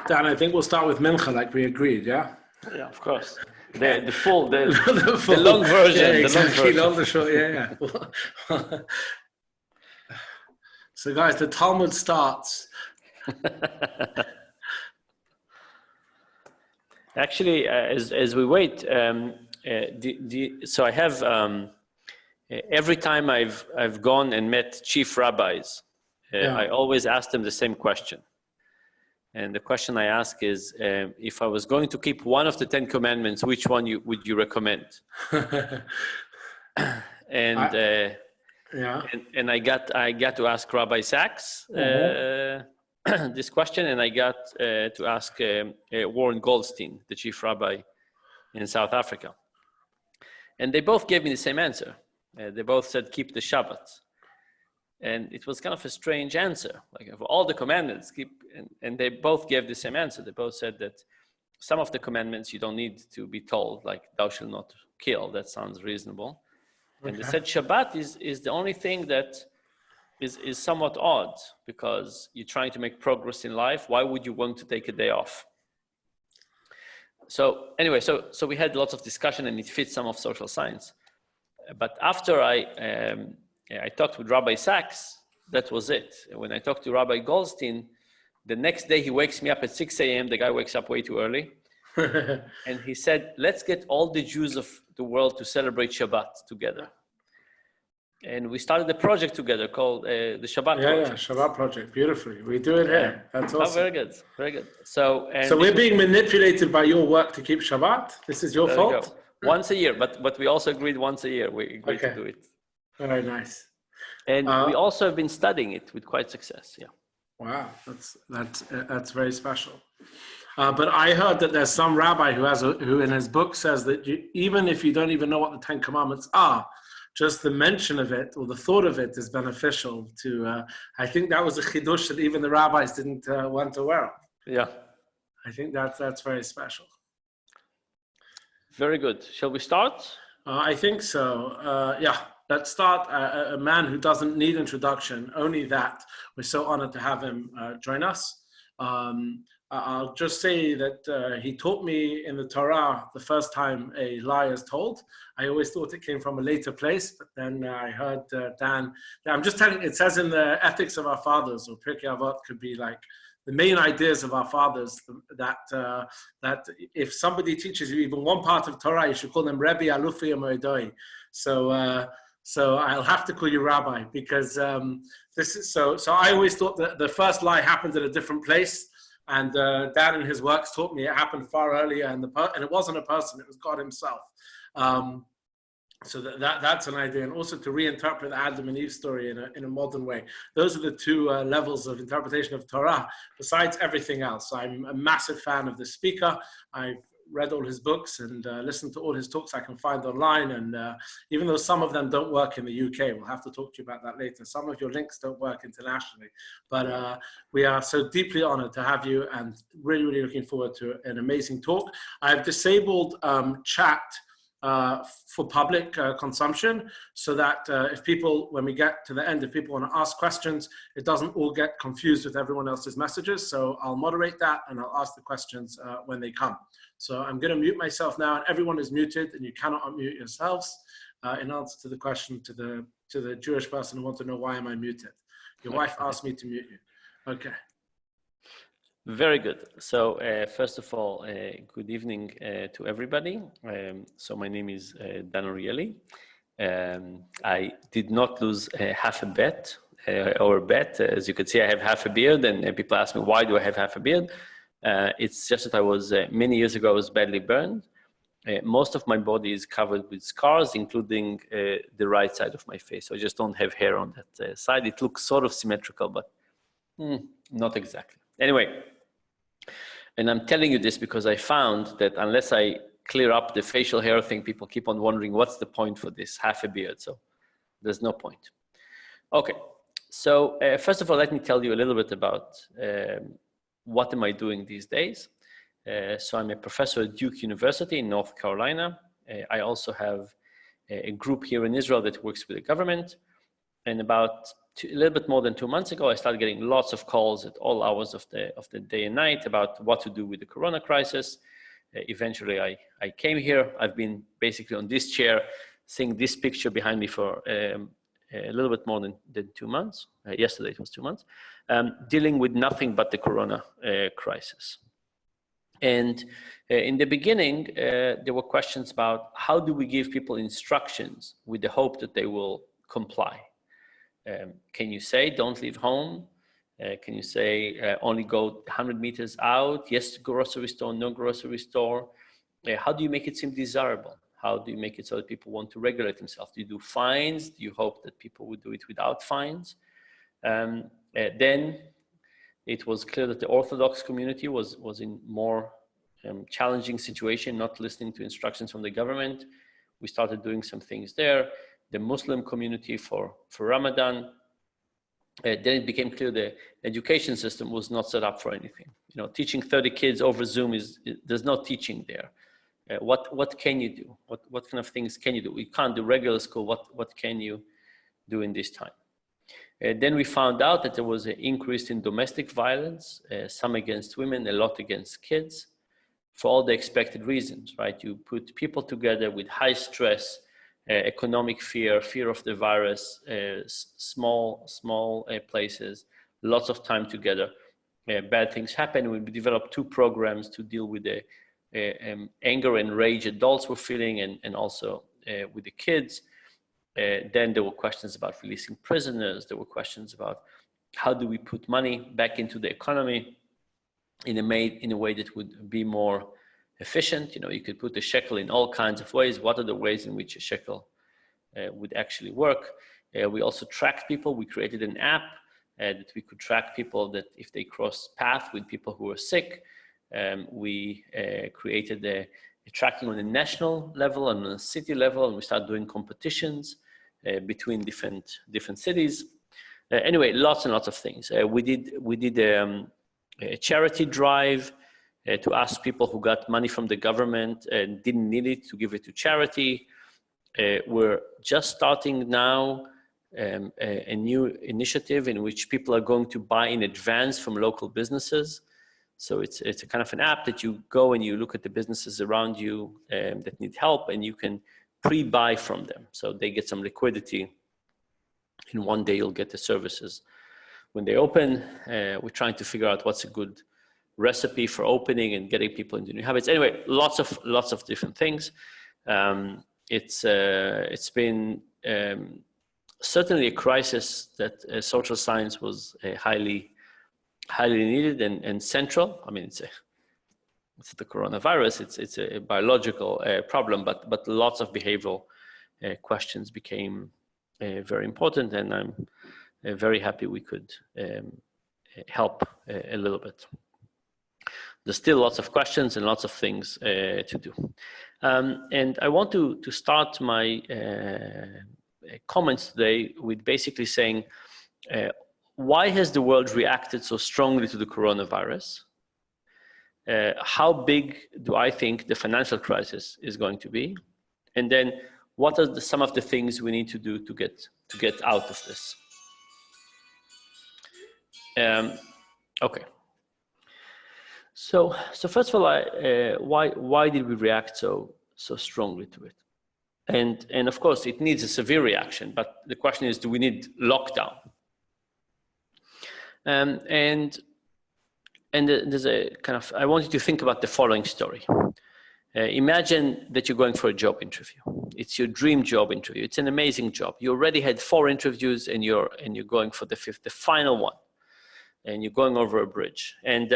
Dan, I think we'll start with Mincha like we agreed, yeah? Yeah, of course. The full, the full, long version. Yeah, exactly, the long version. not the short, yeah. So guys, the Talmud starts. Actually, as we wait, so I have every time I've gone and met chief rabbis, I always ask them the same question. And the question I ask is, if I was going to keep one of the 10 commandments, which one would you recommend? And I got to ask Rabbi Sachs this question, and I got to ask Warren Goldstein, the chief rabbi in South Africa. And they both gave me the same answer. They both said, keep the Shabbat. And it was kind of a strange answer. Like, of all the commandments, and they both gave the same answer. They both said that some of the commandments you don't need to be told, like thou shalt not kill. That sounds reasonable. Okay. And they said Shabbat is the only thing that is somewhat odd, because you're trying to make progress in life. Why would you want to take a day off? So anyway, so we had lots of discussion, and it fits some of social science. But after I talked with Rabbi Sachs, that was it. When I talked to Rabbi Goldstein, the next day he wakes me up at 6 a.m. The guy wakes up way too early. And he said, let's get all the Jews of the world to celebrate Shabbat together. And we started a project together called the Shabbat Project. Yeah, Shabbat Project. Beautifully. We do it here. That's awesome. Oh, very good. Very good. So we're being manipulated by your work to keep Shabbat? This is your fault? Once a year, but we also agreed once a year. We agreed to do it. Very nice. And we also have been studying it with quite success. Yeah. Wow, that's very special. But I heard that there's some rabbi who in his book says that even if you don't even know what the 10 Commandments are, just the mention of it or the thought of it is beneficial to. I think that was a chidush that even the rabbis didn't want to wear. Yeah. I think that's very special. Very good. Shall we start? I think so. Yeah. Let's start. A man who doesn't need introduction, only that. We're so honored to have him join us. I'll just say that he taught me in the Torah the first time a lie is told. I always thought it came from a later place, but then I heard Dan. I'm just telling you, it says in the Ethics of Our Fathers, or Pirkei Avot, could be like the main ideas of our fathers, that if somebody teaches you even one part of Torah, you should call them Rebbe, Alufi, or Moedoi. So I'll have to call you Rabbi, because this is so I always thought that the first lie happened at a different place, and Dan in his works taught me it happened far earlier, and it wasn't a person, it was God himself. So that's an idea, and also to reinterpret the Adam and Eve story in a modern way. Those are the two levels of interpretation of Torah, besides everything else. I'm a massive fan of the speaker. I've read all his books and listened to all his talks I can find online, and even though some of them don't work in the UK, we'll have to talk to you about that later. Some of your links don't work internationally, but we are so deeply honored to have you, and really, really looking forward to an amazing talk. I've disabled chat for public consumption, so that if people, when we get to the end, if people want to ask questions, it doesn't all get confused with everyone else's messages. So I'll moderate that, and I'll ask the questions when they come. So I'm going to mute myself now, and everyone is muted, and you cannot unmute yourselves in answer to the question to the Jewish person who wants to know, why am I muted? Your wife asked me to mute you. Okay. Very good. So first of all, good evening to everybody. So my name is Dan Ariely. I did not lose half a bet or a bet. As you can see, I have half a beard, and people ask me, why do I have half a beard? It's just that I was, many years ago, I was badly burned. Most of my body is covered with scars, including the right side of my face. So I just don't have hair on that side. It looks sort of symmetrical, but not exactly. Anyway, and I'm telling you this because I found that unless I clear up the facial hair thing, people keep on wondering, what's the point for this half a beard? So there's no point. Okay, so first of all, let me tell you a little bit about what am I doing these days. So I'm a professor at Duke University in North Carolina. I also have a group here in Israel that works with the government. And about a little bit more than 2 months ago, I started getting lots of calls at all hours of the day and night about what to do with the Corona crisis. Eventually, I came here. I've been basically on this chair, seeing this picture behind me for a little bit more than 2 months. Yesterday it was 2 months, dealing with nothing but the Corona crisis. And in the beginning, there were questions about how do we give people instructions with the hope that they will comply. Can you say don't leave home? Can you say only go 100 meters out? Yes to grocery store, no grocery store. How do you make it seem desirable? How do you make it so that people want to regulate themselves? Do you do fines? Do you hope that people would do it without fines? Then it was clear that the Orthodox community was in more challenging situation, not listening to instructions from the government. We started doing some things there. The Muslim community for Ramadan. Then it became clear the education system was not set up for anything. You know, teaching 30 kids over Zoom there's no teaching there. What can you do? What kind of things can you do? We can't do regular school. What can you do in this time? Then we found out that there was an increase in domestic violence, some against women, a lot against kids, for all the expected reasons, right? You put people together with high stress, economic fear of the virus, small places, lots of time together. Bad things happen. We developed 2 programs to deal with the anger and rage adults were feeling, and also with the kids. Then there were questions about releasing prisoners. There were questions about how do we put money back into the economy in a way that would be more efficient. You know, you could put the shekel in all kinds of ways. What are the ways in which a shekel would actually work? We also tracked people. We created an app that we could track people that if they cross path with people who are sick. We created a tracking on a national level and on a city level, and we started doing competitions between different cities. Anyway, lots and lots of things. We did a charity drive to ask people who got money from the government and didn't need it to give it to charity. We're just starting now a new initiative in which people are going to buy in advance from local businesses. So it's a kind of an app that you go and you look at the businesses around you that need help, and you can pre-buy from them. So they get some liquidity. In one day, you'll get the services. When they open, we're trying to figure out what's a good recipe for opening and getting people into new habits. Anyway, lots of different things. It's been certainly a crisis that social science was highly needed and central. I mean, it's the coronavirus. It's a biological problem, but lots of behavioral questions became very important, and I'm very happy we could help a little bit. There's still lots of questions and lots of things to do. And I want to start my comments today with basically saying, why has the world reacted so strongly to the coronavirus? How big do I think the financial crisis is going to be? And then what are some of the things we need to do to get out of this? Okay. So first of all, why did we react so strongly to it? And of course, it needs a severe reaction. But the question is, do we need lockdown? And there's a kind of, I want you to think about the following story. Imagine that you're going for a job interview. It's your dream job interview. It's an amazing job. You already had 4 interviews, and you're going for the 5th, the final one. And you're going over a bridge. And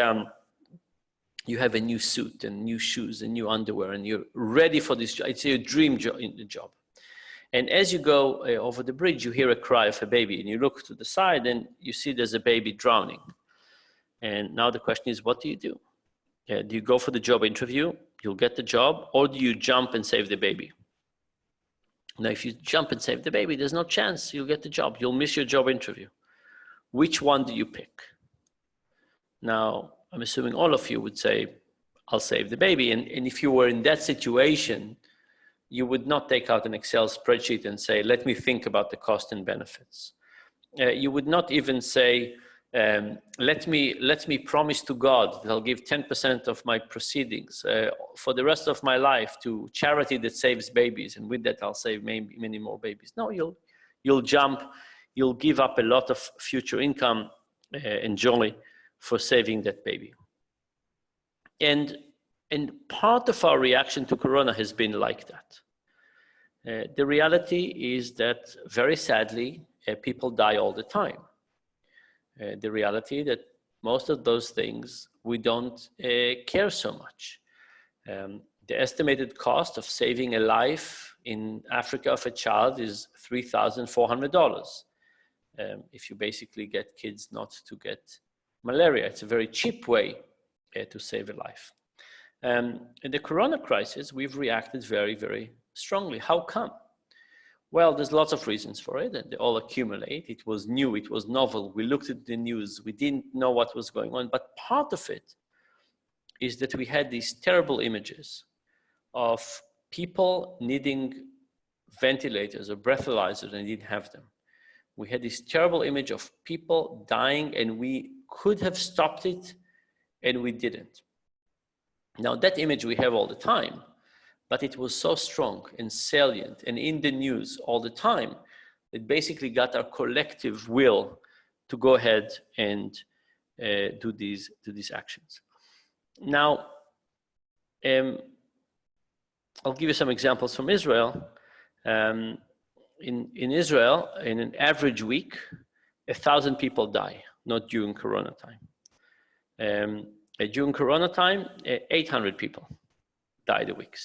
you have a new suit and new shoes and new underwear, and you're ready for this job. It's your dream job. And as you go over the bridge, you hear a cry of a baby, and you look to the side and you see there's a baby drowning. And now the question is, what do you do? Do you go for the job interview? You'll get the job, or do you jump and save the baby? Now, if you jump and save the baby, there's no chance you'll get the job. You'll miss your job interview. Which one do you pick? Now, I'm assuming all of you would say, I'll save the baby. And if you were in that situation, you would not take out an Excel spreadsheet and say, let me think about the cost and benefits. You would not even say, let me promise to God that I'll give 10% of my proceedings for the rest of my life to charity that saves babies, and with that I'll save many more babies. No, you'll jump, you'll give up a lot of future income and joy for saving that baby. And part of our reaction to Corona has been like that. The reality is that, very sadly, people die all the time. The reality that most of those things we don't care so much. The estimated cost of saving a life in Africa of a child is $3,400. If you basically get kids not to get malaria, it's a very cheap way to save a life. In the Corona crisis, we've reacted very, very strongly. How come? Well, there's lots of reasons for it, and they all accumulate. It was new, it was novel. We looked at the news, we didn't know what was going on, but part of it is that we had these terrible images of people needing ventilators or breathalyzers and didn't have them. We had this terrible image of people dying, and we could have stopped it, and we didn't. Now, that image we have all the time, but it was so strong and salient and in the news all the time, it basically got our collective will to go ahead and do these actions. Now, I'll give you some examples from Israel. In Israel, in an average week, 1,000 people die, not during Corona time. During Corona time, 800 people died a week.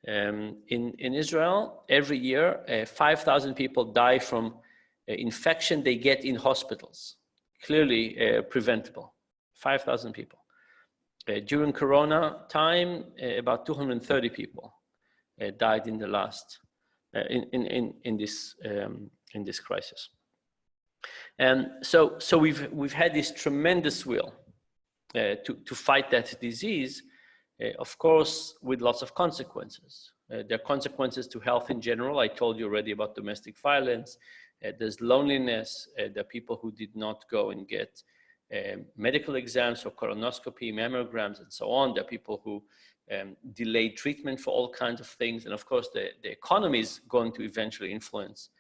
In Israel, every year, 5,000 people die from infection they get in hospitals, clearly preventable, 5,000 people. During Corona time, about 230 people died in the last, in this crisis. And so we've had this tremendous will to fight that disease, of course, with lots of consequences. There are consequences to health in general. I told you already about domestic violence. There's loneliness. There are people who did not go and get medical exams or colonoscopy, mammograms, and so on. There are people who delayed treatment for all kinds of things. And of course, the economy is going to eventually influence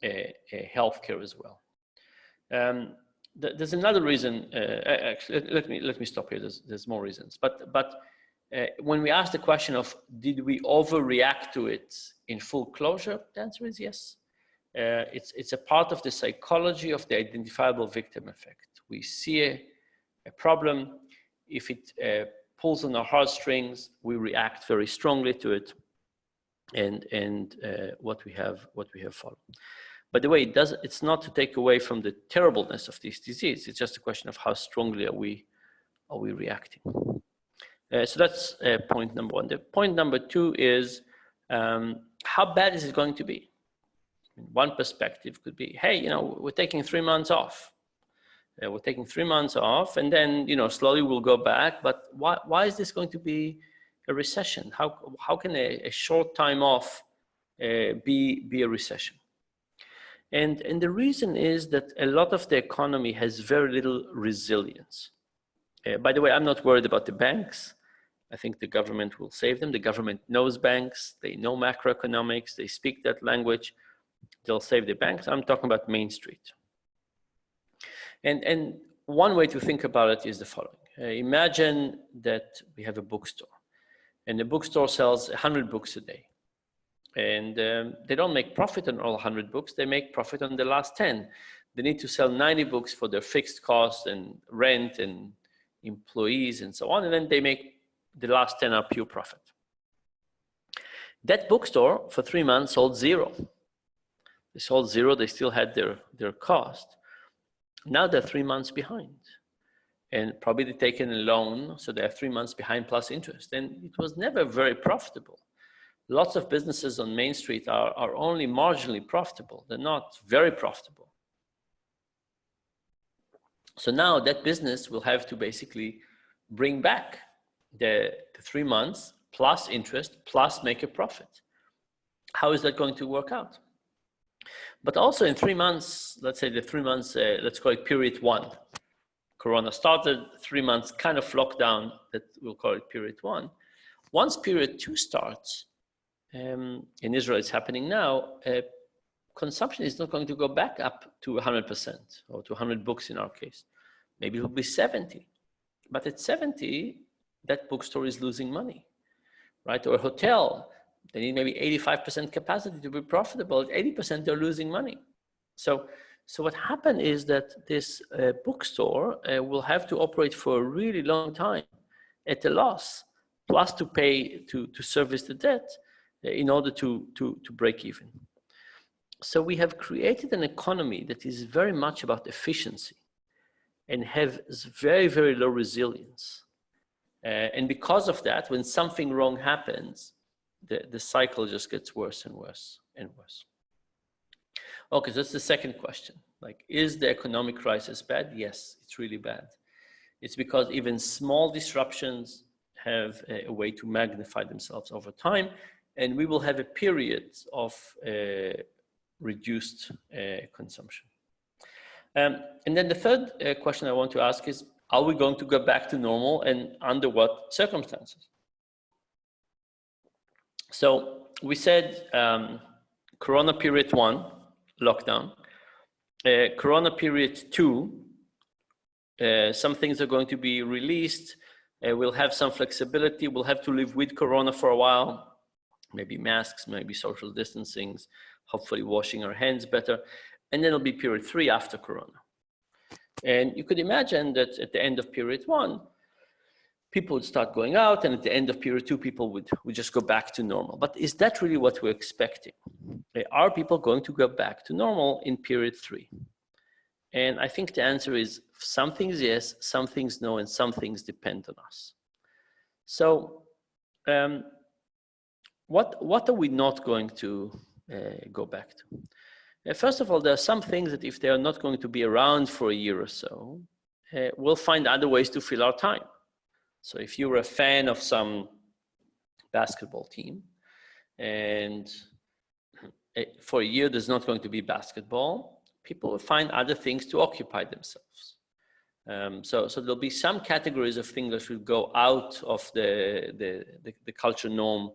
healthcare as well. There's another reason. Actually, let me stop here. There's more reasons. But when we ask the question of did we overreact to it in full closure, the answer is yes. It's a part of the psychology of the identifiable victim effect. We see a problem. If it pulls on our heartstrings, we react very strongly to it, and what we have followed. By the way, it's not to take away from the terribleness of this disease. It's just a question of how strongly are we reacting. So that's point number one. The point number two is how bad is it going to be? One perspective could be, hey, we're taking 3 months off. We're taking 3 months off, and then slowly we'll go back. But why is this going to be a recession? How can a short time off be a recession? And the reason is that a lot of the economy has very little resilience. By the way, I'm not worried about the banks. I think the government will save them. The government knows banks. They know macroeconomics. They speak that language. They'll save the banks. I'm talking about Main Street. And one way to think about it is the following. Imagine that we have a bookstore, and the bookstore sells 100 books a day. And they don't make profit on all 100 books. They make profit on the last 10. They need to sell 90 books for their fixed costs and rent and employees and so on. And then they make the last 10 are pure profit. That bookstore for 3 months sold zero. They sold zero. They still had their cost. Now they're 3 months behind. And probably they've taken a loan, so they're 3 months behind plus interest. And it was never very profitable. Lots of businesses on Main Street are only marginally profitable. They're not very profitable. So now that business will have to basically bring back the 3 months plus interest plus make a profit. How is that going to work out? But also in 3 months, let's say the 3 months, let's call it period 1. Corona started, 3 months kind of lockdown, that we'll call it period 1. Once period 2 starts, in Israel it's happening now, consumption is not going to go back up to 100% or to 100 books in our case. Maybe it will be 70. But at 70, that bookstore is losing money, right? Or a hotel, they need maybe 85% capacity to be profitable. At 80%, they're losing money. So what happened is that this bookstore will have to operate for a really long time at a loss, plus to pay to service the debt in order to break even. So we have created an economy that is very much about efficiency and has very, very low resilience. And because of that, when something wrong happens, the cycle just gets worse and worse and worse. Okay, so that's the second question. Like, is the economic crisis bad? Yes, it's really bad. It's because even small disruptions have a way to magnify themselves over time, and we will have a period of reduced consumption. And then the third question I want to ask is, are we going to go back to normal, and under what circumstances? So we said Corona period 1, lockdown. Corona period 2, some things are going to be released. We'll have some flexibility. We'll have to live with Corona for a while. Maybe masks, maybe social distancing, hopefully washing our hands better. And then it'll be period 3 after Corona. And you could imagine that at the end of period 1, people would start going out, and at the end of period 2, people would just go back to normal. But is that really what we're expecting? Are people going to go back to normal in period 3? And I think the answer is some things yes, some things no, and some things depend on us. So what are we not going to go back to? First of all, there are some things that if they are not going to be around for a year or so, we'll find other ways to fill our time. So if you're a fan of some basketball team, and for a year there's not going to be basketball, people will find other things to occupy themselves. So there'll be some categories of things that will go out of the culture norm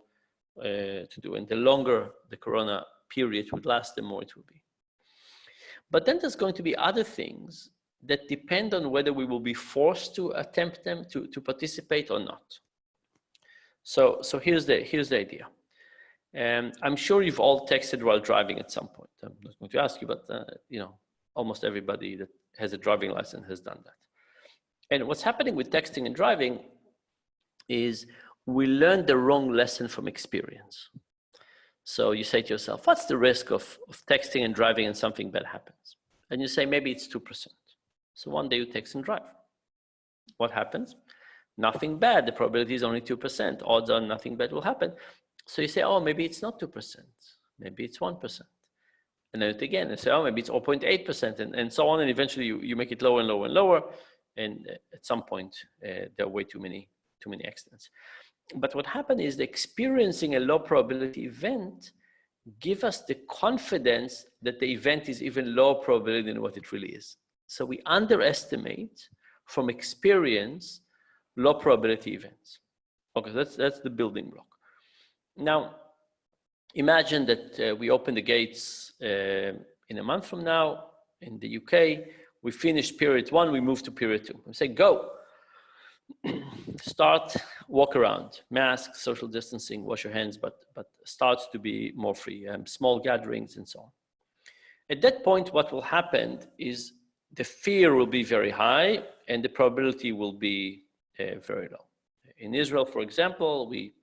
to do. And the longer the Corona period would last, the more it will be. But then there's going to be other things that depend on whether we will be forced to attempt them, to participate or not. So here's the idea. I'm sure you've all texted while driving at some point. I'm not going to ask you, but almost everybody that has a driving license has done that. And what's happening with texting and driving is we learn the wrong lesson from experience. So you say to yourself, what's the risk of texting and driving and something bad happens? And you say, maybe it's 2%. So one day you text and drive. What happens? Nothing bad. The probability is only 2%. Odds are nothing bad will happen. So you say, oh, maybe it's not 2%. Maybe it's 1%. And then it again, and say, oh, maybe it's 0.8%, and so on. And eventually you make it lower and lower and lower. And at some point, there are way too many accidents. But what happened is the experiencing a low probability event give us the confidence that the event is even lower probability than what it really is. So we underestimate from experience low probability events. Okay, that's the building block. Now, imagine that we open the gates in a month from now in the UK. We finish period 1, we move to period 2. We say, go. Start, walk around, mask, social distancing, wash your hands, but start to be more free, small gatherings and so on. At that point, what will happen is the fear will be very high and the probability will be very low. In Israel, for example, we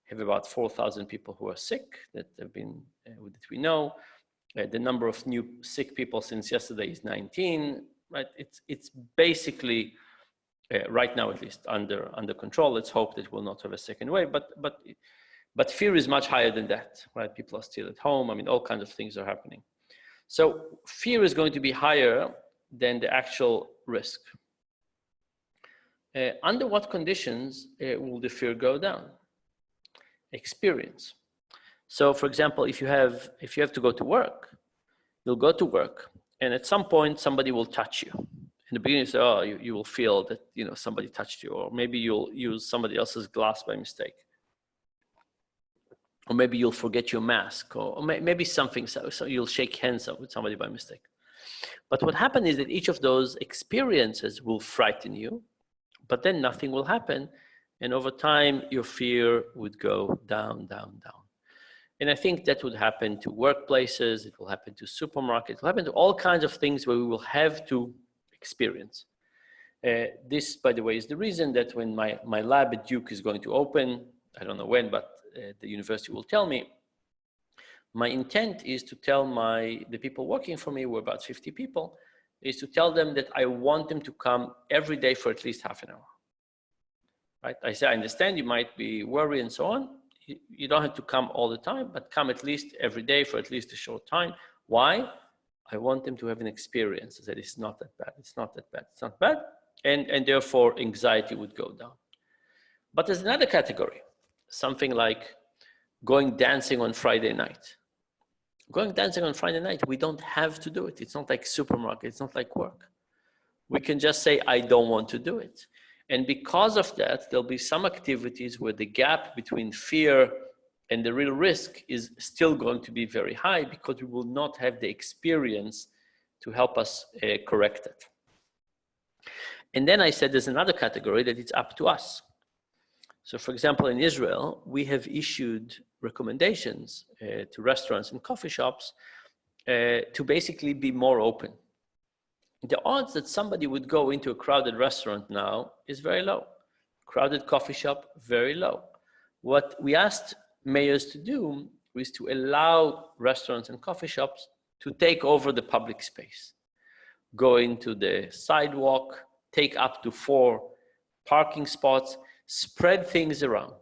have about 4,000 people who are sick that have been, that we know. The number of new sick people since yesterday is 19, right? It's basically, right now at least, under control. Let's hope that we'll not have a second wave, but fear is much higher than that, right? People are still at home. I mean, all kinds of things are happening. So fear is going to be higher than the actual risk. Under what conditions will the fear go down? Experience. So for example, if you have to go to work you'll go to work, and at some point somebody will touch you. In the beginning, you say, oh, you will feel that somebody touched you, or maybe you'll use somebody else's glass by mistake, or maybe you'll forget your mask, or maybe something. So you'll shake hands with somebody by mistake. But what happened is that each of those experiences will frighten you, but then nothing will happen, and over time your fear would go down, down, down. And I think that would happen to workplaces, it will happen to supermarkets, it will happen to all kinds of things where we will have to experience. This, by the way, is the reason that when my lab at Duke is going to open, I don't know when, but the university will tell me, my intent is to tell the people working for me, we're about 50 people, is to tell them that I want them to come every day for at least half an hour. Right? I say, I understand you might be worried and so on. You don't have to come all the time, but come at least every day for at least a short time. Why? I want them to have an experience that it's not that bad, it's not that bad, it's not bad, and therefore anxiety would go down. But there's another category, something like going dancing on Friday night. Going dancing on Friday night, we don't have to do it. It's not like supermarket, it's not like work. We can just say, I don't want to do it. And because of that, there'll be some activities where the gap between fear and the real risk is still going to be very high because we will not have the experience to help us correct it. And then I said there's another category that it's up to us. So for example, in Israel, we have issued recommendations to restaurants and coffee shops to basically be more open. The odds that somebody would go into a crowded restaurant now is very low. Crowded coffee shop, very low. What we asked mayors to do is to allow restaurants and coffee shops to take over the public space. Go into the sidewalk, take up to 4 parking spots, spread things around.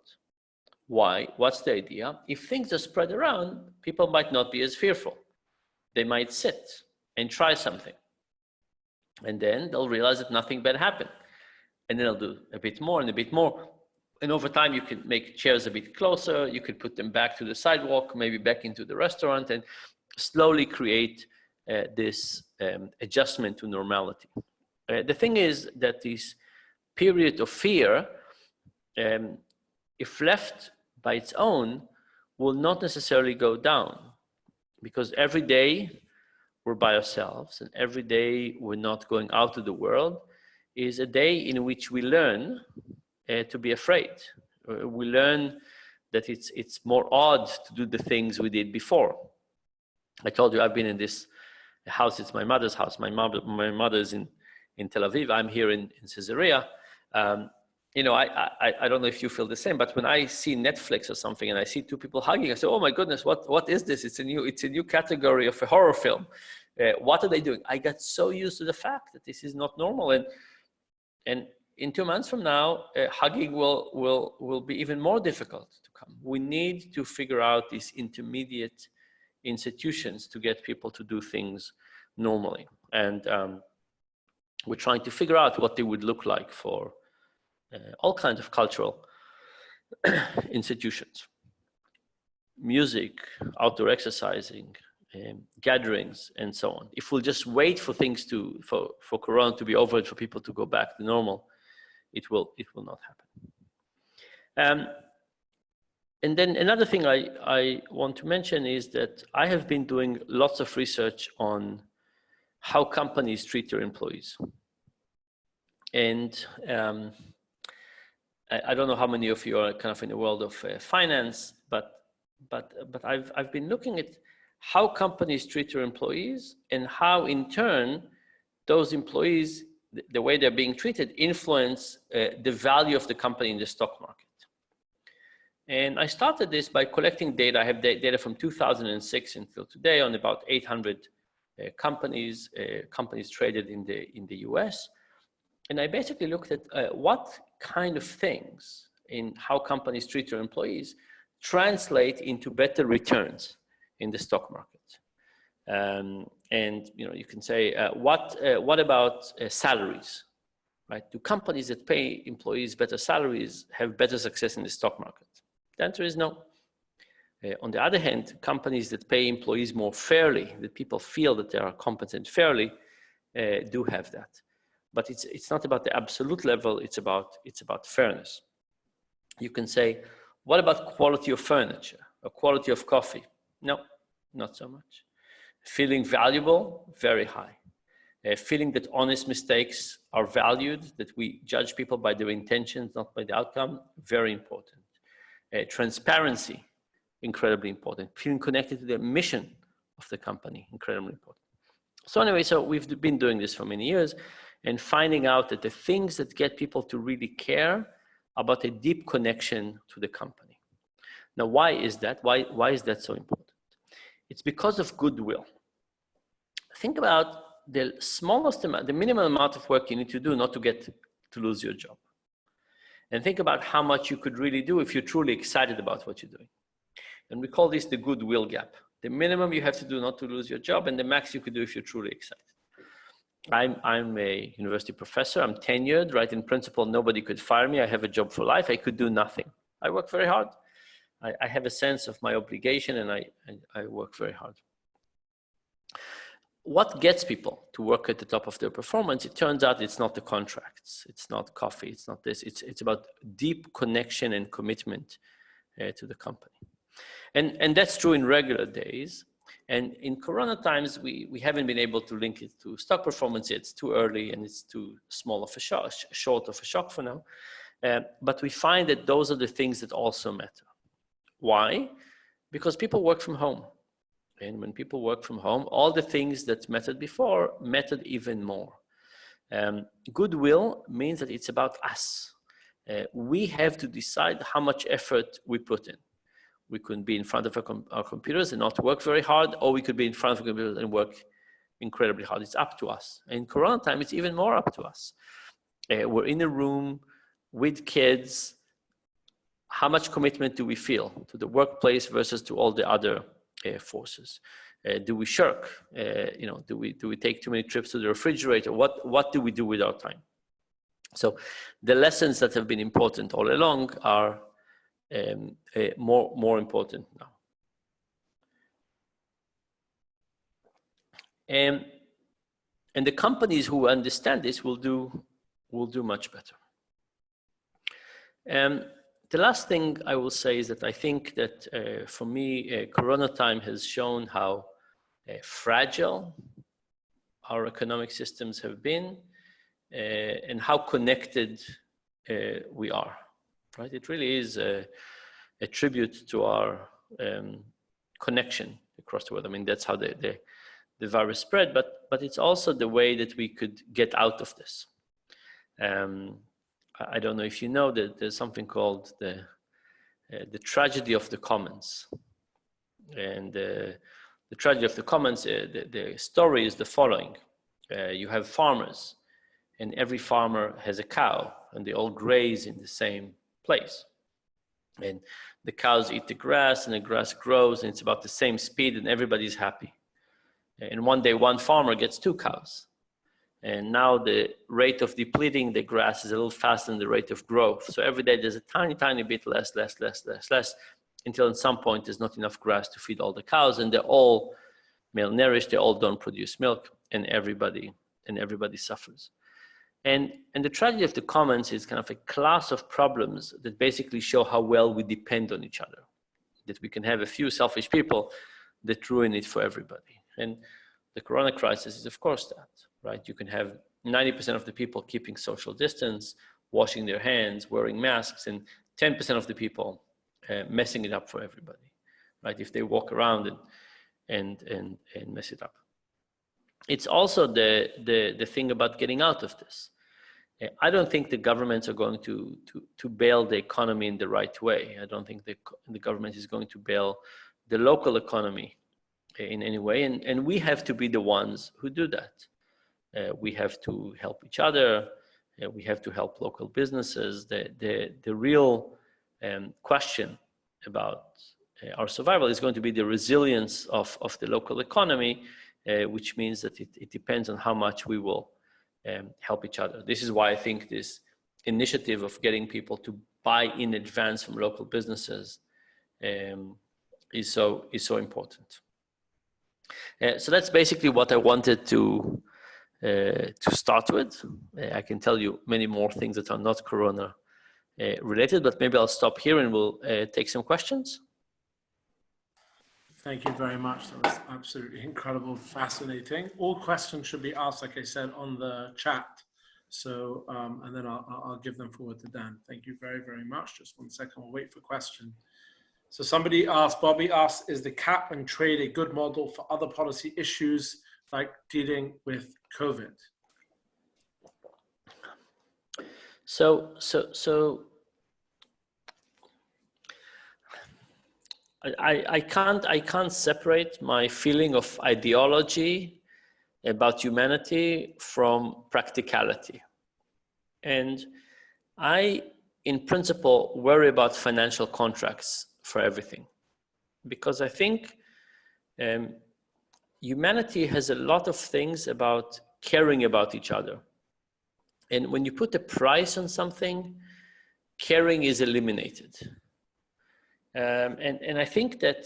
Why? What's the idea? If things are spread around, people might not be as fearful. They might sit and try something. And then they'll realize that nothing bad happened. And then they'll do a bit more and a bit more. And over time, you can make chairs a bit closer. You could put them back to the sidewalk, maybe back into the restaurant, and slowly create this adjustment to normality. The thing is that this period of fear, if left by its own, will not necessarily go down, because every day we're by ourselves and every day we're not going out to the world is a day in which we learn to be afraid. We learn that it's more odd to do the things we did before. I told you I've been in this house, it's my mother's house. My mother's in Tel Aviv, I'm here in Caesarea. I don't know if you feel the same, but when I see Netflix or something and I see 2 people hugging, I say, oh my goodness, what is this? It's a new category of a horror film. What are they doing? I got so used to the fact that this is not normal. And in 2 months from now, hugging will be even more difficult to come. We need to figure out these intermediate institutions to get people to do things normally. And we're trying to figure out what they would look like for all kinds of cultural institutions. Music, outdoor exercising, gatherings, and so on. If we'll just wait for things for Corona to be over and for people to go back to normal, it will not happen. And then another thing I want to mention is that I have been doing lots of research on how companies treat their employees. And I don't know how many of you are kind of in the world of finance, but I've been looking at how companies treat their employees and how in turn those employees, the way they're being treated, influence the value of the company in the stock market. And I started this by collecting data. I have data from 2006 until today on about 800 companies traded in the US. And I basically looked at what kind of things in how companies treat their employees translate into better returns in the stock market. And you can say, what about salaries, right? Do companies that pay employees better salaries have better success in the stock market? The answer is no. On the other hand, companies that pay employees more fairly, that people feel that they are compensated fairly, do have that. But it's not about the absolute level, it's about fairness. You can say, what about quality of furniture or quality of coffee? No, not so much. Feeling valuable, very high. Feeling that honest mistakes are valued, that we judge people by their intentions, not by the outcome, very important. Transparency, incredibly important. Feeling connected to the mission of the company, incredibly important. So anyway, so we've been doing this for many years and finding out that the things that get people to really care about a deep connection to the company. Now, why is that? Why is that so important? It's because of goodwill. Think about the smallest amount, the minimum amount of work you need to do not to lose your job. And think about how much you could really do if you're truly excited about what you're doing. And we call this the Goodwill Gap. The minimum you have to do not to lose your job and the max you could do if you're truly excited. I'm a university professor. I'm tenured, right? In principle, nobody could fire me. I have a job for life. I could do nothing. I work very hard. I have a sense of my obligation and I work very hard. What gets people to work at the top of their performance? It turns out it's not the contracts. It's not coffee. It's not this. It's about deep connection and commitment to the company. And that's true in regular days. And in Corona times, we haven't been able to link it to stock performance yet. It's too early and it's too small of a shock, short of a shock for now. But we find that those are the things that also matter. Why? Because people work from home. And when people work from home, all the things that mattered before mattered even more. Goodwill means that it's about us. We have to decide how much effort we put in. We could be in front of our computers and not work very hard, or we could be in front of a computer and work incredibly hard. It's up to us. In Corona time, it's even more up to us. We're in a room with kids. How much commitment do we feel to the workplace versus to all the other forces? Do we shirk? Do we take too many trips to the refrigerator? What do we do with our time? So the lessons that have been important all along are more important now. And the companies who understand this will do much better. The last thing I will say is that I think that for me, Corona time has shown how fragile our economic systems have been and how connected we are. Right? It really is a tribute to our connection across the world. I mean, that's how the virus spread, but it's also the way that we could get out of this. I don't know if you know that there's something called the tragedy of the commons. And the tragedy of the commons, the story is the following. You have farmers, and every farmer has a cow, and they all graze in the same place. And the cows eat the grass, and the grass grows, and it's about the same speed, and everybody's happy. And one day, one farmer gets 2 cows. And now the rate of depleting the grass is a little faster than the rate of growth. So every day there's a tiny bit less, until at some point there's not enough grass to feed all the cows, and they're all malnourished, they all don't produce milk, and everybody suffers. And the tragedy of the commons is kind of a class of problems that basically show how well we depend on each other. That we can have a few selfish people that ruin it for everybody. And the Quranic Crisis is of course that, right? You can have 90% of the people keeping social distance, washing their hands, wearing masks, and 10% of the people messing it up for everybody, right? If they walk around and mess it up. It's also the thing about getting out of this. I don't think the governments are going to bail the economy in the right way. I don't think the government is going to bail the local economy in any way. And we have to be the ones who do that. We have to help each other. We have to help local businesses. The real question about our survival is going to be the resilience of the local economy, which means that it depends on how much we will help each other. This is why I think this initiative of getting people to buy in advance from local businesses is so important. So that's basically what I wanted to start with. I can tell you many more things that are not Corona related, but maybe I'll stop here and we'll take some questions. Thank you very much. That was absolutely incredible, fascinating. All questions should be asked, like I said, on the chat. So, and then I'll give them forward to Dan. Thank you very, very much. Just 1 second, we'll wait for question. So somebody asked, Bobby asked, is the cap and trade a good model for other policy issues like dealing with COVID? So I can't separate my feeling of ideology about humanity from practicality. And I, in principle, worry about financial contracts for everything, because I think humanity has a lot of things about caring about each other. And when you put a price on something, caring is eliminated. And I think that,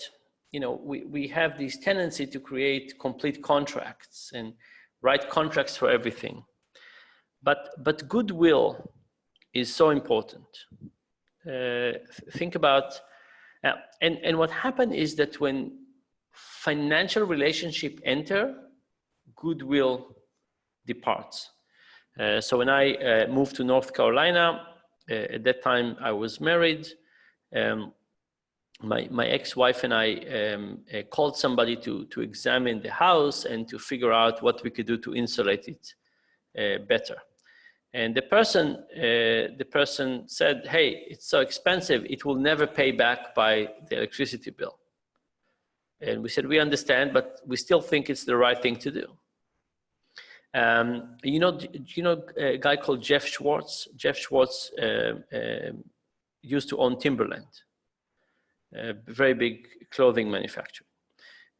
you know, we have this tendency to create complete contracts and write contracts for everything. But goodwill is so important. Think about, and what happened is that when financial relationship enter, goodwill departs. So when I moved to North Carolina, at that time I was married. My ex-wife and I called somebody to examine the house and to figure out what we could do to insulate it better. And the person said, "Hey, it's so expensive, it will never pay back by the electricity bill." And we said, "We understand, but we still think it's the right thing to do." You know a guy called Jeff Schwartz? Jeff Schwartz used to own Timberland, a very big clothing manufacturer.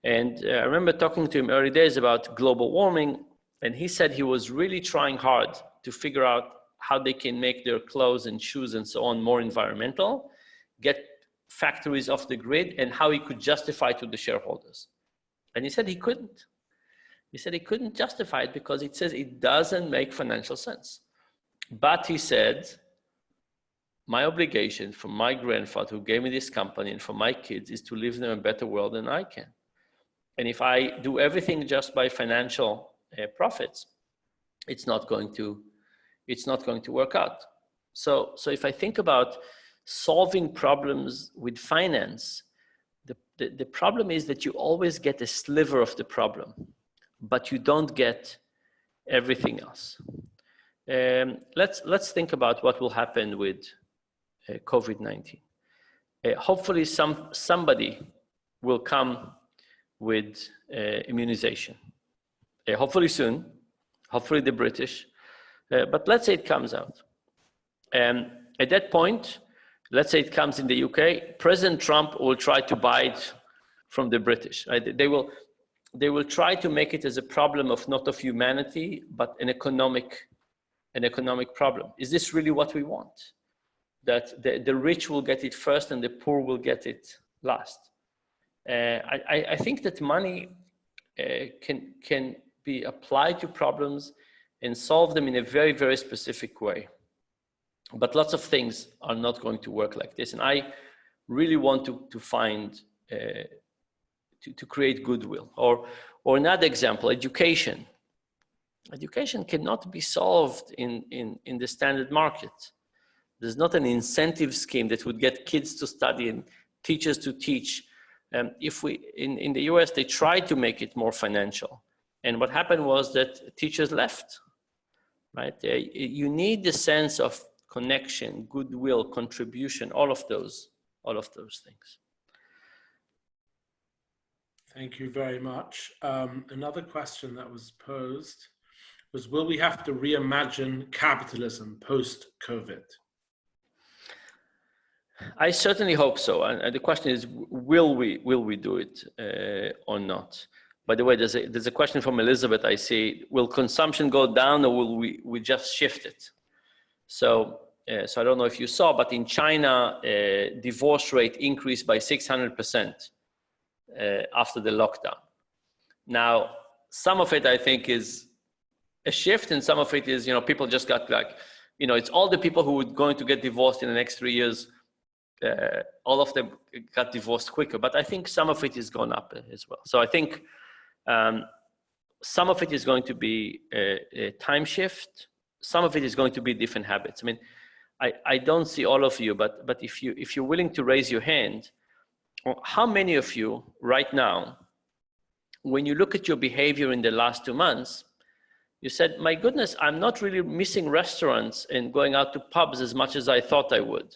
And I remember talking to him early days about global warming, and he said he was really trying hard to figure out how they can make their clothes and shoes and so on more environmental, get factories off the grid, and how he could justify to the shareholders. And he said he couldn't. He said he couldn't justify it because it says it doesn't make financial sense. But he said, my obligation for my grandfather who gave me this company and for my kids is to leave them a better world than I can. And if I do everything just by financial profits, it's not going to work out. So if I think about solving problems with finance, the problem is that you always get a sliver of the problem, but you don't get everything else. Let's think about what will happen with COVID-19. Hopefully somebody will come with immunization. Hopefully soon, hopefully the British, but let's say it comes out. At that point, let's say it comes in the UK, President Trump will try to buy it from the British. Right? They will try to make it as a problem of not of humanity, but an economic problem. Is this really what we want? That the rich will get it first and the poor will get it last. I think that money can be applied to problems and solve them in a very, very specific way. But lots of things are not going to work like this. And I really want to find, to create goodwill. Or another example, education. Education cannot be solved in the standard market. There's not an incentive scheme that would get kids to study and teachers to teach. If in the US, they tried to make it more financial. And what happened was that teachers left, right? You need the sense of connection, goodwill, contribution, all of those things. Thank you very much. Another question that was posed was, will we have to reimagine capitalism post-COVID? I certainly hope so. And the question is, will we do it or not? By the way, there's a question from Elizabeth. I see, will consumption go down or will we just shift it? So I don't know if you saw, but in China, divorce rate increased by 600%. after the lockdown. Now, some of it I think is a shift, and some of it is, people just got like, it's all the people who were going to get divorced in the next 3 years. All of them got divorced quicker, but I think some of it is gone up as well. So I think some of it is going to be a time shift. Some of it is going to be different habits. I mean, I don't see all of you, but if you're willing to raise your hand, how many of you right now, when you look at your behavior in the last 2 months, you said, my goodness, I'm not really missing restaurants and going out to pubs as much as I thought I would.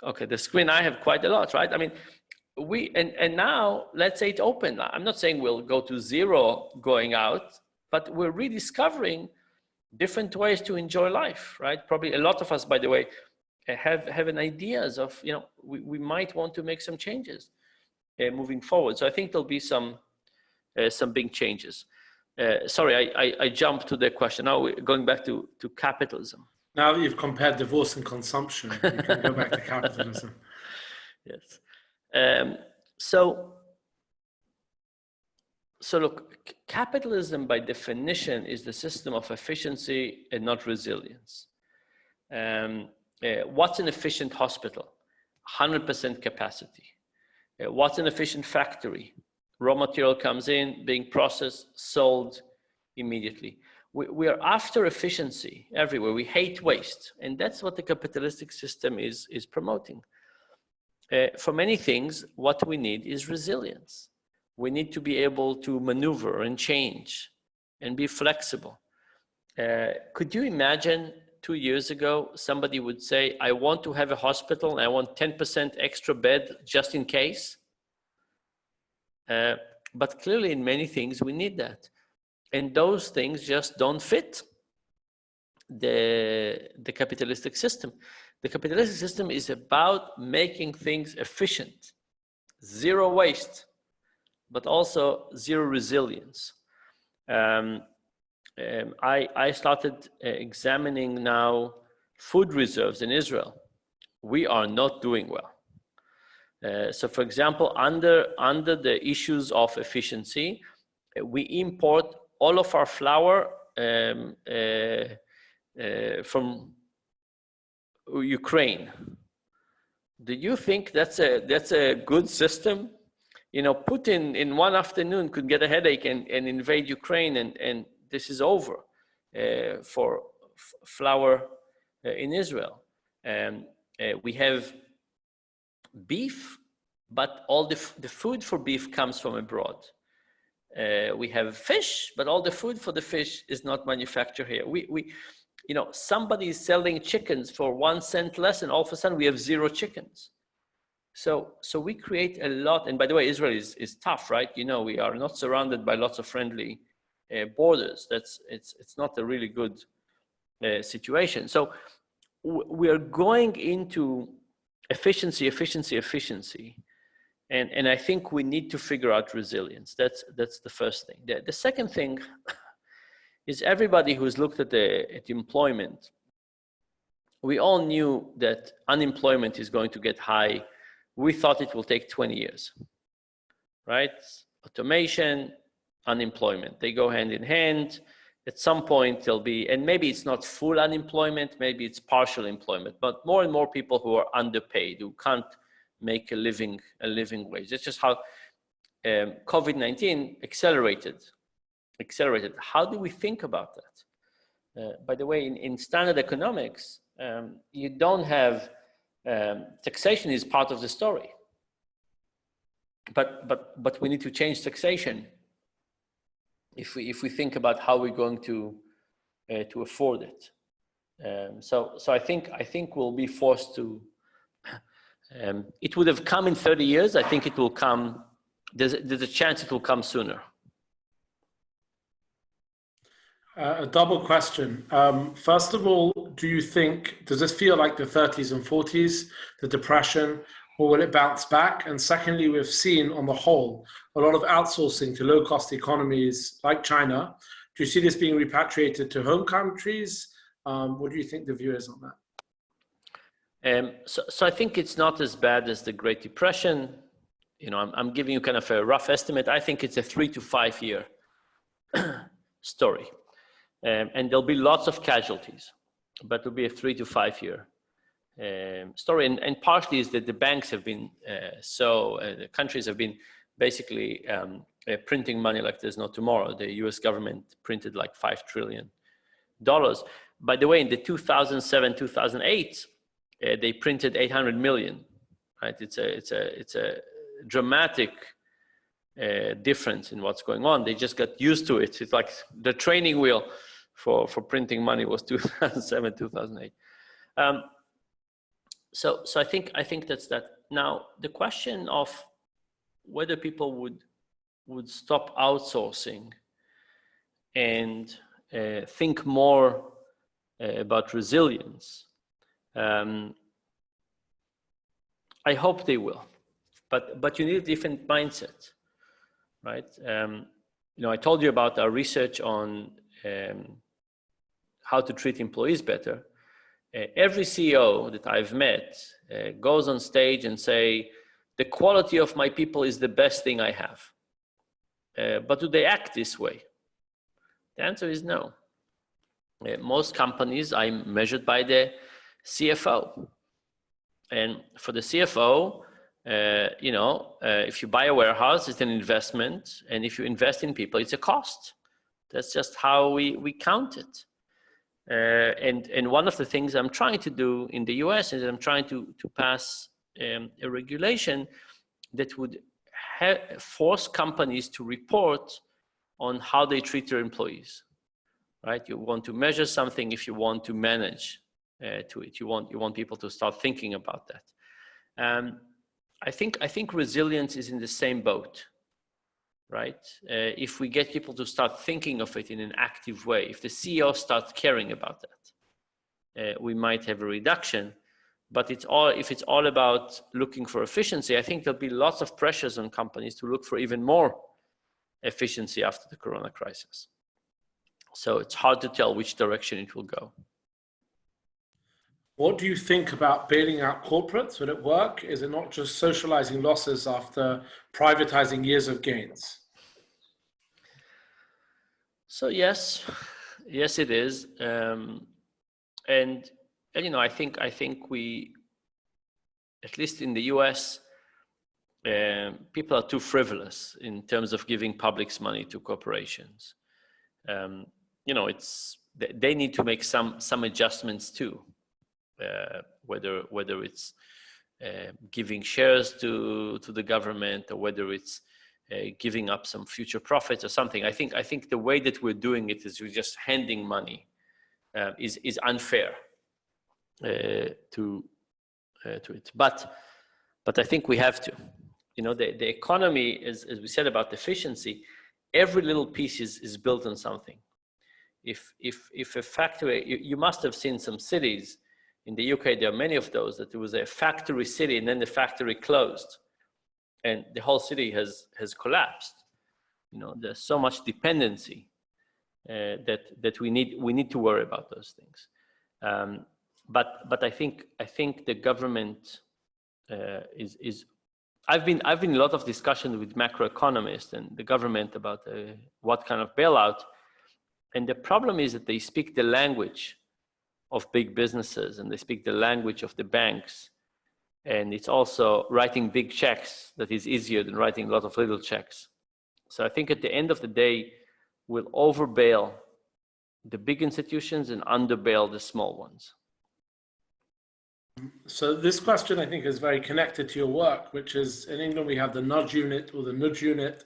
Okay, the screen, I have quite a lot, right? I mean, and now let's say it's open. I'm not saying we'll go to zero going out, but we're rediscovering different ways to enjoy life, right? Probably a lot of us, by the way, have an ideas of, we might want to make some changes moving forward. So I think there'll be some big changes. Sorry, I jumped to the question. Now we're going back to capitalism. Now that you've compared divorce and consumption, you can go back to capitalism. Yes. So look, capitalism by definition is the system of efficiency and not resilience. What's an efficient hospital? 100% capacity. What's an efficient factory? Raw material comes in, being processed, sold immediately. We are after efficiency everywhere. We hate waste. And that's what the capitalistic system is promoting. For many things, what we need is resilience. We need to be able to maneuver and change and be flexible. Could you imagine 2 years ago, somebody would say, I want to have a hospital and I want 10% extra bed just in case? But clearly in many things, we need that. And those things just don't fit the capitalistic system. The capitalistic system is about making things efficient, zero waste, but also zero resilience. I started examining now food reserves in Israel. We are not doing well. So for example, under the issues of efficiency, we import all of our flour from Ukraine. Do you think that's a good system? Putin in one afternoon could get a headache and invade Ukraine, and this is over for flour in Israel. We have beef, but all the food for beef comes from abroad. We have fish, but all the food for the fish is not manufactured here. Somebody is selling chickens for 1 cent less, and all of a sudden we have 0 chickens. So we create a lot. And by the way, Israel is tough, right? We are not surrounded by lots of friendly borders. It's not a really good situation. So we are going into efficiency. And I think we need to figure out resilience. That's the first thing. The second thing is everybody who's looked at employment, we all knew that unemployment is going to get high. We thought it will take 20 years, right? Automation, unemployment, they go hand in hand. At some point there'll be, and maybe it's not full unemployment, maybe it's partial employment, but more and more people who are underpaid, who can't make a living wage. That's just how COVID-19 accelerated. How do we think about that? By the way, in standard economics, you don't have, taxation is part of the story. But we need to change taxation if we think about how we're going to afford it. So I think we'll be forced to. It would have come in 30 years. I think it will come. There's a chance it will come sooner. A double question. First of all, does this feel like the 30s and 40s, the Depression, or will it bounce back? And secondly, we've seen on the whole a lot of outsourcing to low-cost economies like China. Do you see this being repatriated to home countries? What do you think the view is on that? So I think it's not as bad as the Great Depression. You know, I'm giving you kind of a rough estimate. I think it's a 3 to 5 year story. And there'll be lots of casualties, but it'll be a 3 to 5 year story. And partially is that the banks have been, the countries have been basically printing money like there's no tomorrow. The US government printed like $5 trillion. By the way, in the 2007, 2008, they printed 800 million, right? It's a dramatic difference in what's going on. They just got used to it. It's like the training wheel for printing money was 2007, 2008. So I think that's that. Now the question of whether people would stop outsourcing and think more about resilience. I hope they will, but you need a different mindset, right? You know, I told you about our research on how to treat employees better. Every CEO that I've met goes on stage and say, the quality of my people is the best thing I have. But do they act this way? The answer is no. Most companies are measured by the CFO. And for the CFO, you know, if you buy a warehouse, it's an investment. And if you invest in people, it's a cost. That's just how we count it. And one of the things I'm trying to do in the US is I'm trying to pass a regulation that would force companies to report on how they treat their employees, right? You want to measure something if you want to manage to it. You want people to start thinking about that. I think resilience is in the same boat, right? If we get people to start thinking of it in an active way, if the CEO starts caring about that, we might have a reduction. But if it's all about looking for efficiency, I think there'll be lots of pressures on companies to look for even more efficiency after the Corona crisis. So it's hard to tell which direction it will go. What do you think about bailing out corporates? Would it work? Is it not just socializing losses after privatizing years of gains? So yes, it is. And you know, I think we, at least in the US, people are too frivolous in terms of giving public's money to corporations. You know, they need to make some adjustments too. Whether it's giving shares to the government, or whether it's giving up some future profits or something. I think the way that we're doing it is we're just handing money is unfair to it. But I think we have to. You know, the economy, as we said about efficiency, every little piece is built on something. If a factory, you must have seen some cities. In the UK, there are many of those that there was a factory city and then the factory closed and the whole city has collapsed. You know, there's so much dependency that we need to worry about those things. But I think the government is I've been in a lot of discussions with macroeconomists and the government about what kind of bailout. And the problem is that they speak the language of big businesses and they speak the language of the banks. And it's also writing big checks that is easier than writing a lot of little checks. So I think at the end of the day, we'll overbail the big institutions and underbail the small ones. So this question, I think, is very connected to your work, which is in England, we have the nudge unit or the nudge unit.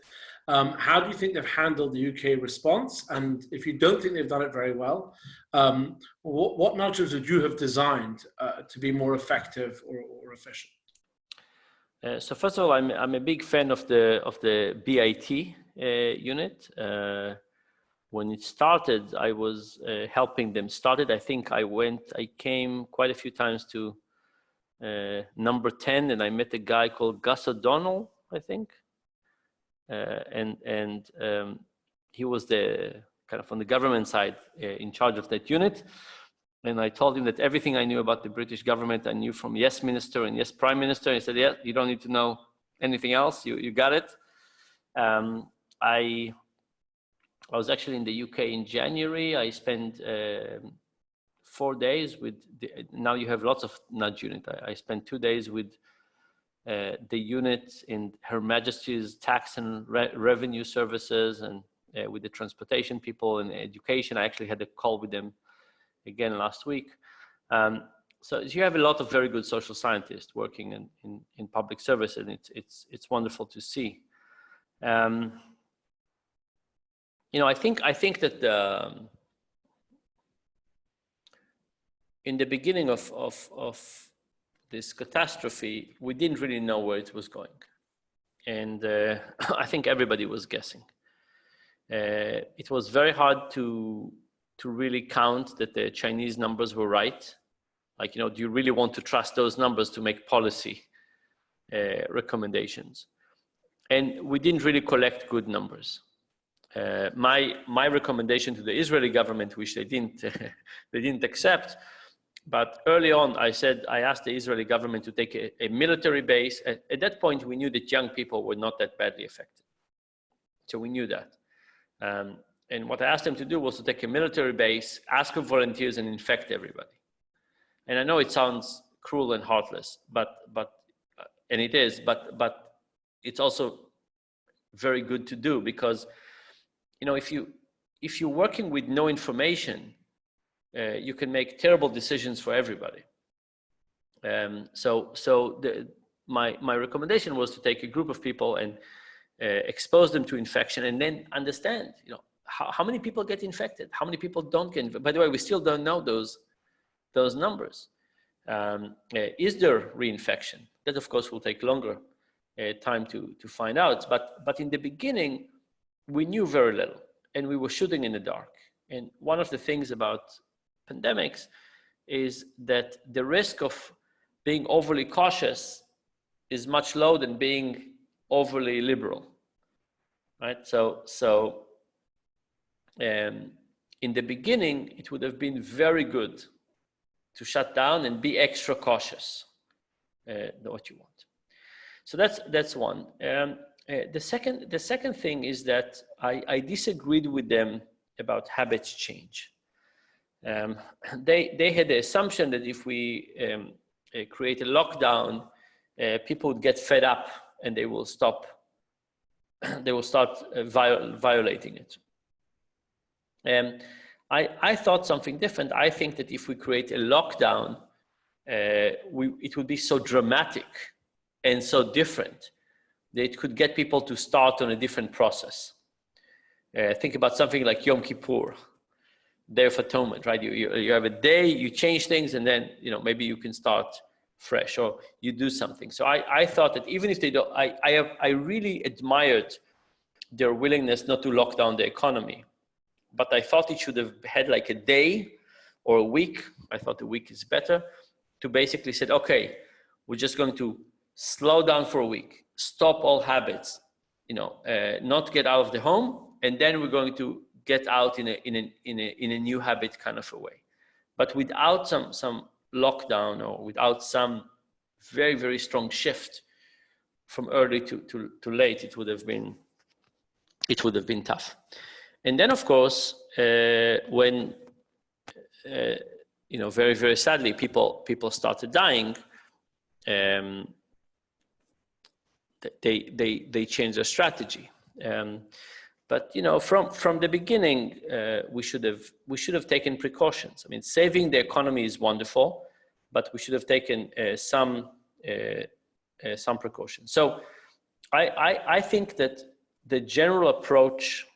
How do you think they've handled the UK response? And if you don't think they've done it very well, what nudges would you have designed to be more effective or efficient? So first of all, I'm a big fan of the BIT unit. When it started, I was helping them start it. I think I came quite a few times to number 10, and I met a guy called Gus O'Donnell, I think. And he was the kind of on the government side in charge of that unit. And I told him that everything I knew about the British government, I knew from yes minister and yes prime minister. He said, yeah, you don't need to know anything else. You got it. I was actually in the UK in January. I spent 4 days with, now you have lots of nudge unit. I spent 2 days with the unit in Her Majesty's Tax and Revenue Services, and with the transportation people and education. I actually had a call with them again last week. So you have a lot of very good social scientists working in public service, and it's wonderful to see. I think that in the beginning of this catastrophe, we didn't really know where it was going, and I think everybody was guessing. It was very hard to really count that the Chinese numbers were right. Like, do you really want to trust those numbers to make policy recommendations? And we didn't really collect good numbers. My recommendation to the Israeli government, which they didn't accept, but early on I asked the Israeli government to take a military base. At that point, we knew that young people were not that badly affected. So we knew that. And what I asked them to do was to take a military base, ask for volunteers, and infect everybody. And I know it sounds cruel and heartless, and it is, but it's also very good to do, because if you're working with no information, you can make terrible decisions for everybody. My recommendation was to take a group of people and expose them to infection, and then understand, how many people get infected, how many people don't get infected. By the way, we still don't know those numbers. Is there reinfection? That, of course, will take longer time to find out. But in the beginning, we knew very little, and we were shooting in the dark. And one of the things about pandemics is that the risk of being overly cautious is much lower than being overly liberal, right? So in the beginning, it would have been very good to shut down and be extra cautious, what you want. So that's one. The second thing is that I disagreed with them about habits change. They had the assumption that if we create a lockdown, people would get fed up and they will stop. They will start violating it. I thought something different. I think that if we create a lockdown, it would be so dramatic and so different that it could get people to start on a different process. Think about something like Yom Kippur, Day of Atonement, right? You have a day, you change things, and then maybe you can start fresh, or you do something. So I thought that even if they don't, I really admired their willingness not to lock down the economy, but I thought it should have had like a day or a week. I thought a week is better, to basically say, okay, we're just going to slow down for a week, stop all habits, not get out of the home, and then we're going to get out in a new habit kind of a way. But without some lockdown, or without some very, very strong shift from early to late, it would have been tough. And then, of course, when very, very sadly people started dying, they changed their strategy. But from the beginning, we should have taken precautions. I mean, saving the economy is wonderful, but we should have taken some precautions. So I think that the general approach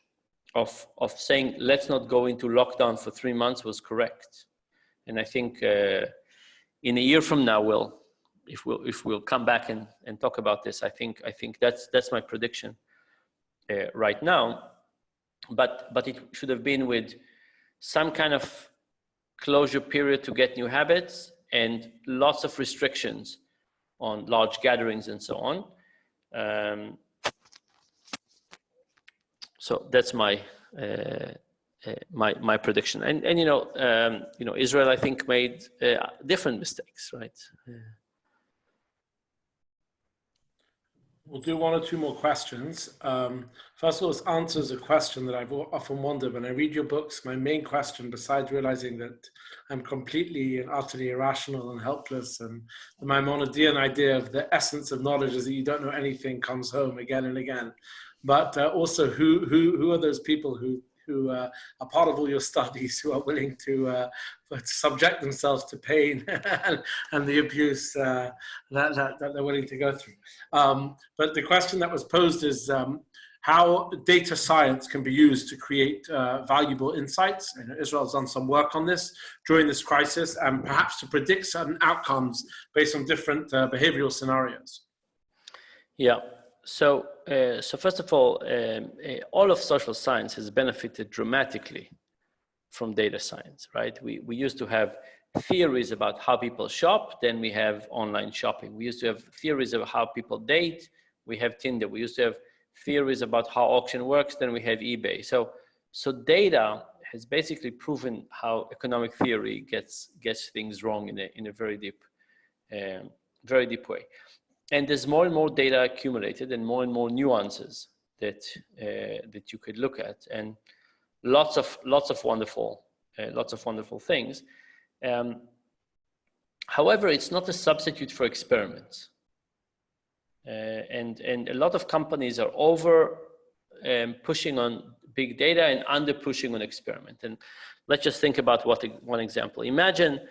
of saying let's not go into lockdown for 3 months was correct. And I think in a year from now, if we'll come back and talk about this, I think that's my prediction right now. But it should have been with some kind of closure period to get new habits, and lots of restrictions on large gatherings and so on. So that's my my prediction. And Israel, I think, made different mistakes, right? We'll do one or two more questions. First of all, this answers a question that I've often wondered. When I read your books, my main question, besides realizing that I'm completely and utterly irrational and helpless, and the Maimonidean idea of the essence of knowledge is that you don't know anything, comes home again and again. But also, who are those people who are part of all your studies, who are willing to subject themselves to pain and the abuse that they're willing to go through. But the question that was posed is how data science can be used to create valuable insights. And Israel's done some work on this during this crisis, and perhaps to predict certain outcomes based on different behavioral scenarios. Yeah. So first of all of social science has benefited dramatically from data science, right? We used to have theories about how people shop, then we have online shopping. We used to have theories of how people date, we have Tinder. We used to have theories about how auction works, then we have eBay. So data has basically proven how economic theory gets things wrong in a very deep way. And there's more and more data accumulated and more nuances that you could look at, and lots of wonderful things. However, it's not a substitute for experiments, and a lot of companies are over pushing on big data and under pushing on experiment. And let's just think about one example. Imagine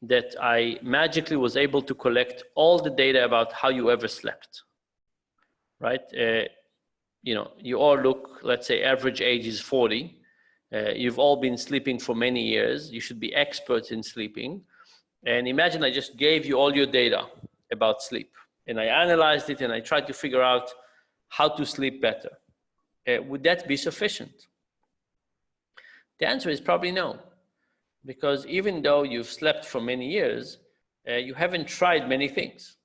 that I magically was able to collect all the data about how you ever slept, right? You all look, let's say average age is 40. You've all been sleeping for many years. You should be experts in sleeping. And imagine I just gave you all your data about sleep, and I analyzed it and I tried to figure out how to sleep better. Would that be sufficient? The answer is probably no. Because even though you've slept for many years, you haven't tried many things.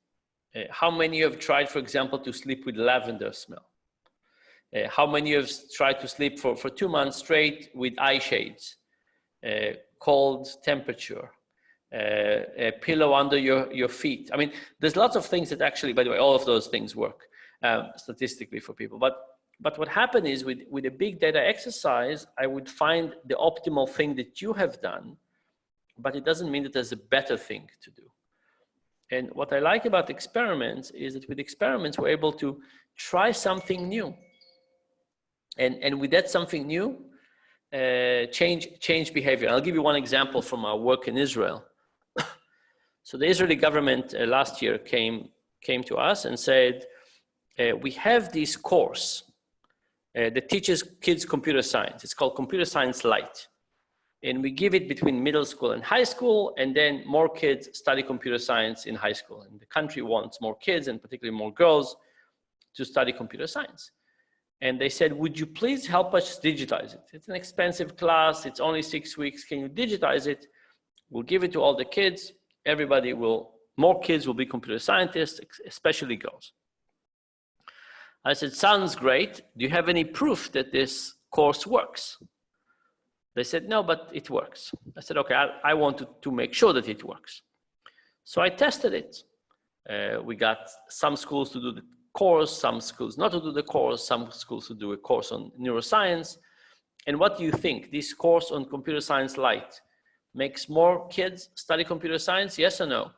How many have tried, for example, to sleep with lavender smell? How many have tried to sleep for 2 months straight with eye shades, cold temperature, a pillow under your feet? I mean, there's lots of things that actually, by the way, all of those things work statistically for people. But what happened is with a big data exercise, I would find the optimal thing that you have done, but it doesn't mean that there's a better thing to do. And what I like about experiments is that with experiments, we're able to try something new. And with that something new, change behavior. I'll give you one example from our work in Israel. So the Israeli government last year came to us and said, we have this course that teaches kids computer science. It's called Computer Science Light. And we give it between middle school and high school, and then more kids study computer science in high school. And the country wants more kids, and particularly more girls, to study computer science. And they said, would you please help us digitize it? It's an expensive class, it's only 6 weeks. Can you digitize it? We'll give it to all the kids. More kids will be computer scientists, especially girls. I said, sounds great. Do you have any proof that this course works? They said, no, but it works. I said, okay, I want to make sure that it works. So I tested it. We got some schools to do the course, some schools not to do the course, some schools to do a course on neuroscience. And what do you think? This course on Computer Science Light makes more kids study computer science, yes or no?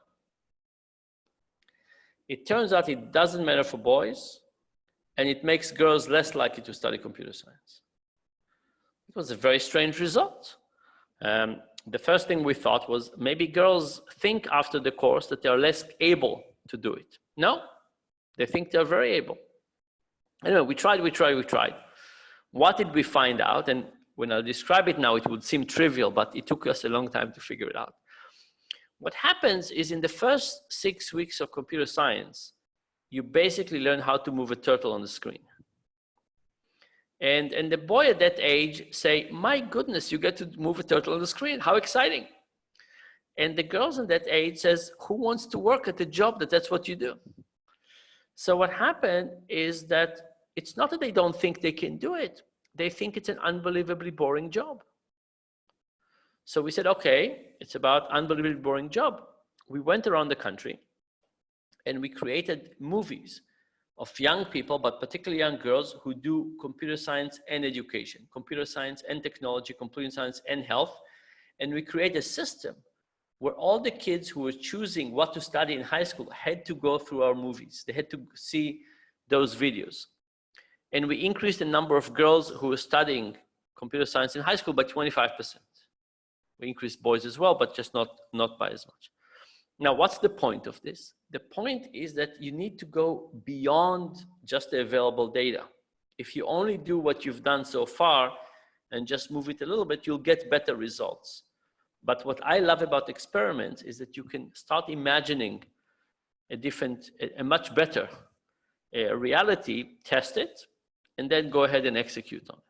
It turns out it doesn't matter for boys, and it makes girls less likely to study computer science. It was a very strange result. The first thing we thought was maybe girls think after the course that they're less able to do it. No, they think they're very able. Anyway, we tried. What did we find out? And when I describe it now, it would seem trivial, but it took us a long time to figure it out. What happens is in the first 6 weeks of computer science, you basically learn how to move a turtle on the screen. And the boy at that age say, my goodness, you get to move a turtle on the screen. How exciting. And the girls in that age says, who wants to work at a job that's what you do? So what happened is that it's not that they don't think they can do it. They think it's an unbelievably boring job. So we said, okay, it's about unbelievably boring job. We went around the country and we created movies of young people, but particularly young girls who do computer science and education, computer science and technology, computer science and health. And we create a system where all the kids who were choosing what to study in high school had to go through our movies. They had to see those videos. And we increased the number of girls who were studying computer science in high school by 25%. We increased boys as well, but just not by as much. Now, what's the point of this? The point is that you need to go beyond just the available data. If you only do what you've done so far and just move it a little bit, you'll get better results. But what I love about experiments is that you can start imagining a much better reality, test it, and then go ahead and execute on it.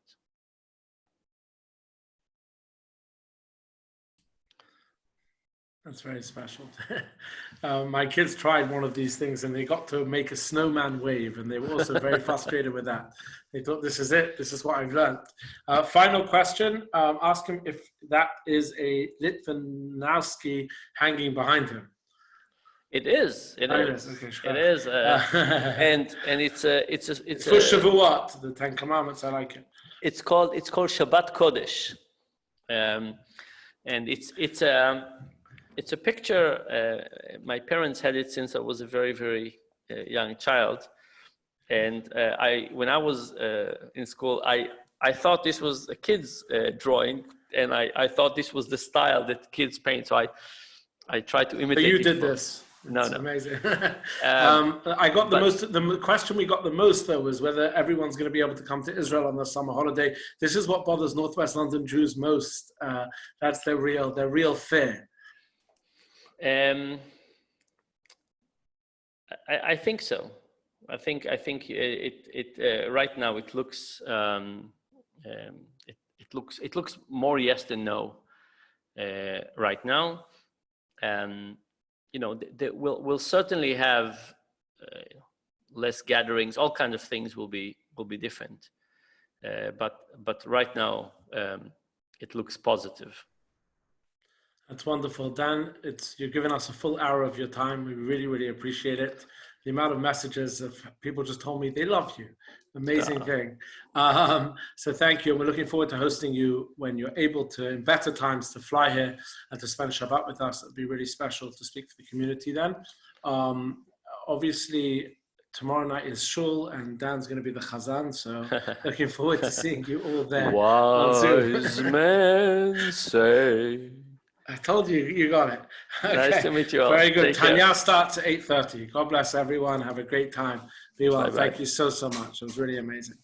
That's very special. My kids tried one of these things and they got to make a snowman wave, and they were also very frustrated with that. They thought, this is it. This is what I've learned. Final question. Ask him if that is a Litvinowski hanging behind him. It is. It is. Okay, it is. And it's for Shavuot, the Ten Commandments. I like it. It's called Shabbat Kodesh, and it's a picture. My parents had it since I was a very, very young child. And when I was in school, I thought this was a kid's drawing, and I thought this was the style that kids paint. So I tried to imitate. But you did this. No. Amazing. I got the question we got the most though was whether everyone's going to be able to come to Israel on the summer holiday. This is what bothers Northwest London Jews most. That's their real fear. I think so. I think it right now it looks it looks more yes than no right now. You know, we'll certainly have less gatherings. All kinds of things will be different. But right now it looks positive. That's wonderful, Dan. You're giving us a full hour of your time. We really, really appreciate it. The amount of messages of people just told me they love you. Amazing thing. So thank you. And we're looking forward to hosting you when you're able to, in better times, to fly here and to spend Shabbat with us. It'd be really special to speak to the community then. Obviously, tomorrow night is Shul, and Dan's going to be the Chazan. So looking forward to seeing you all there. Wise men say. I told you, you got it. Okay. Nice to meet you all. Very good. Take Tanya care. starts at 8:30. God bless everyone. Have a great time. Be well. Bye-bye. Thank you so much. It was really amazing.